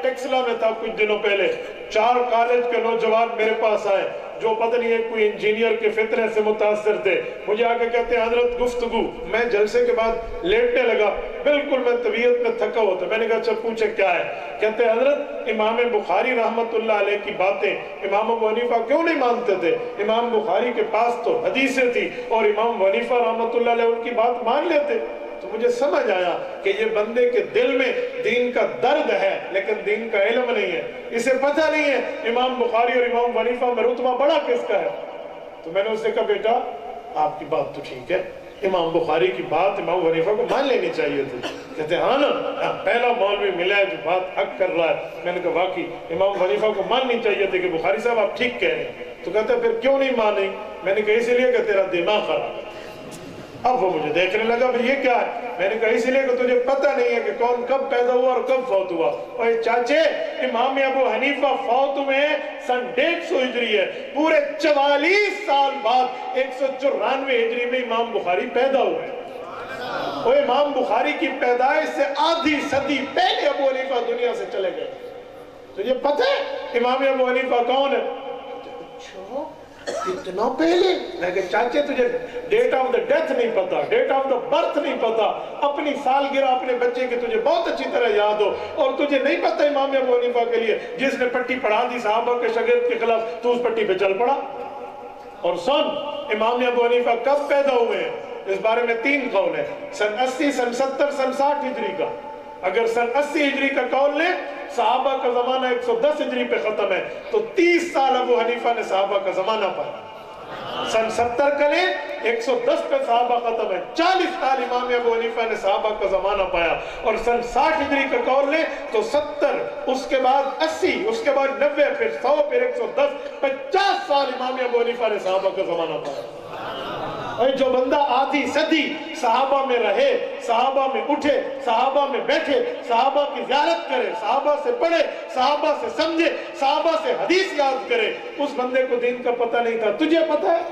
ٹیکسلا میں تھا کچھ دنوں پہلے، 4 کالج کے نوجوان میرے پاس آئے جو پتہ نہیں ہے کوئی انجینئر کے فطرے سے متاثر تھے، مجھے آ کے کہتے ہیں حضرت گفتگو، میں جلسے کے بعد لیٹنے لگا، بالکل میں طبیعت میں تھکا ہوا تھا، میں نے کہا اچھا پوچھے کیا ہے؟ کہتے ہیں حضرت امام بخاری رحمت اللہ علیہ کی باتیں امام ابو حنیفہ کیوں نہیں مانتے تھے؟ امام بخاری کے پاس تو حدیثیں تھی اور امام حنیفہ رحمت اللہ علیہ ان کی بات مان لیتے۔ تو مجھے سمجھ آیا کہ یہ بندے کے دل میں دین کا درد ہے لیکن دین کا علم نہیں ہے، اسے پتہ نہیں ہے امام بخاری اور امام حنیفہ میں رتبہ بڑا کس کا ہے۔ تو میں نے اس سے کہا بیٹا آپ کی بات تو ٹھیک ہے، امام بخاری کی بات امام حنیفہ کو مان لینی چاہیے تھی۔ کہتے ہیں ہاں نا، پہلا مولوی ملا ہے جو بات حق کر رہا ہے۔ میں نے کہا واقعی امام حنیفہ کو ماننی چاہیے تھی کہ بخاری صاحب آپ ٹھیک کہہ رہے ہیں۔ تو کہتے ہیں پھر کیوں نہیں مانی؟ میں نے کہا اسی لیے کہ تیرا دماغ خراب ہے۔ اب وہ مجھے دیکھنے لگا بھئی یہ کیا ہے؟ میں نے کہا اسی لیے کہ تجھے پتہ نہیں ہے کہ کون کب پیدا ہوا اور کب فوت ہوا۔ اور چاچے امام ابو حنیفہ فوت ہوئے سن 150 ہجری ہے، پورے 44 سال بعد 194 ہجری میں امام بخاری پیدا ہوئے۔ وہ امام بخاری کی پیدائش سے آدھی صدی پہلے ابو حنیفہ دنیا سے چلے گئے۔ تجھے پتہ ہے امام ابو حنیفہ کون ہے؟ اچھا اتنا پہلے؟ میں کہ چاچے تجھے ڈیٹ آف دا ڈیتھ نہیں پتا، ڈیٹ آف دا برتھ نہیں پتا، اپنی سالگرہ اپنے بچے کی تجھے بہت اچھی طرح یاد ہو، اور تجھے نہیں پتا امام ابو حنیفہ کے لیے جس نے پٹی پڑھا دی صحابہ کے شاگرد کے خلاف تو اس پٹی پہ چل پڑا۔ اور سن امام ابو حنیفہ کب پیدا ہوئے ہیں؟ اس بارے میں 3 قول ہیں، سن 80 سن 70 سن 60 ہجری کا۔ اگر سن 80 ہجری کا قول لیں صحابہ کا زمانہ 110 ہجری پہ ختم ہے تو 30 سال ابو حنیفہ نے صحابہ کا زمانہ پایا۔ سن 70 کا لیں 110 پہ صحابہ ختم ہے، 40 سال امام ابو حنیفہ نے صحابہ کا زمانہ پایا۔ اور سن 60 ہجری کا قول لیں تو 70 اس کے بعد 80 اس کے بعد 90 پھر 100 پھر 110 50 سال امام ابو حنیفہ نے صحابہ کا زمانہ پایا۔ اور جو بندہ آدھی صدی صحابہ میں رہے، صحابہ میں اٹھے، صحابہ میں بیٹھے، صحابہ کی زیارت کرے، صحابہ سے پڑھے، صحابہ سے سمجھے، صحابہ سے حدیث یاد کرے، اس بندے کو دین کا پتہ نہیں تھا۔ تجھے پتہ ہے؟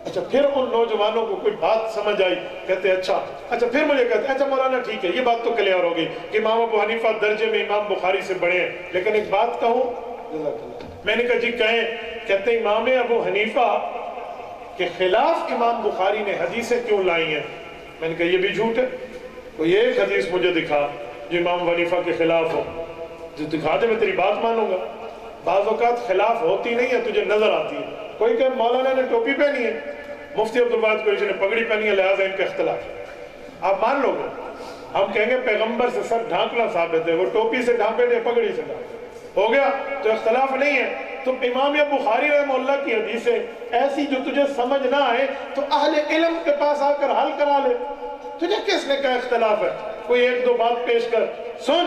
اچھا پھر ان نوجوانوں کو کوئی بات سمجھ آئی، کہتے اچھا پھر مجھے کہتے اچھا مولانا ٹھیک ہے یہ بات تو کلیئر ہوگی کہ امام ابو حنیفہ درجے میں امام بخاری سے بڑے ہیں، لیکن ایک بات کہوں؟ میں نے کہا جی کہیں۔ کہتے امام ابو حنیفہ کہ خلاف امام بخاری نے حدیثیں کیوں لائی ہیں؟ میں نے کہا یہ بھی جھوٹ ہے، کوئی ایک حدیث مجھے دکھا جو امام حنیفہ کے خلاف ہو، جو دکھا دے میں تیری بات مانوں گا۔ بعض اوقات خلاف ہوتی نہیں ہے، تجھے نظر آتی ہے۔ کوئی کہ مولانا نے ٹوپی پہنی ہے، مفتی عبدالواحد قریشی نے پگڑی پہنی ہے لہٰذا ان کا اختلاف، آپ مان لو گے؟ ہم کہیں گے پیغمبر سے سر ڈھانکنا ثابت ہے، وہ ٹوپی سے ڈھانپے تھے پگڑی سے ڈھانپے، ہو گیا تو اختلاف نہیں ہے۔ تو امام بخاری رحمہ اللہ کی حدیثیں ایسی جو تجھے سمجھ نہ آئے تو اہل علم کے پاس آ کر حل کرا لے، تجھے کس نے کہا اختلاف ہے؟ کوئی 1-2 بات پیش کر۔ سن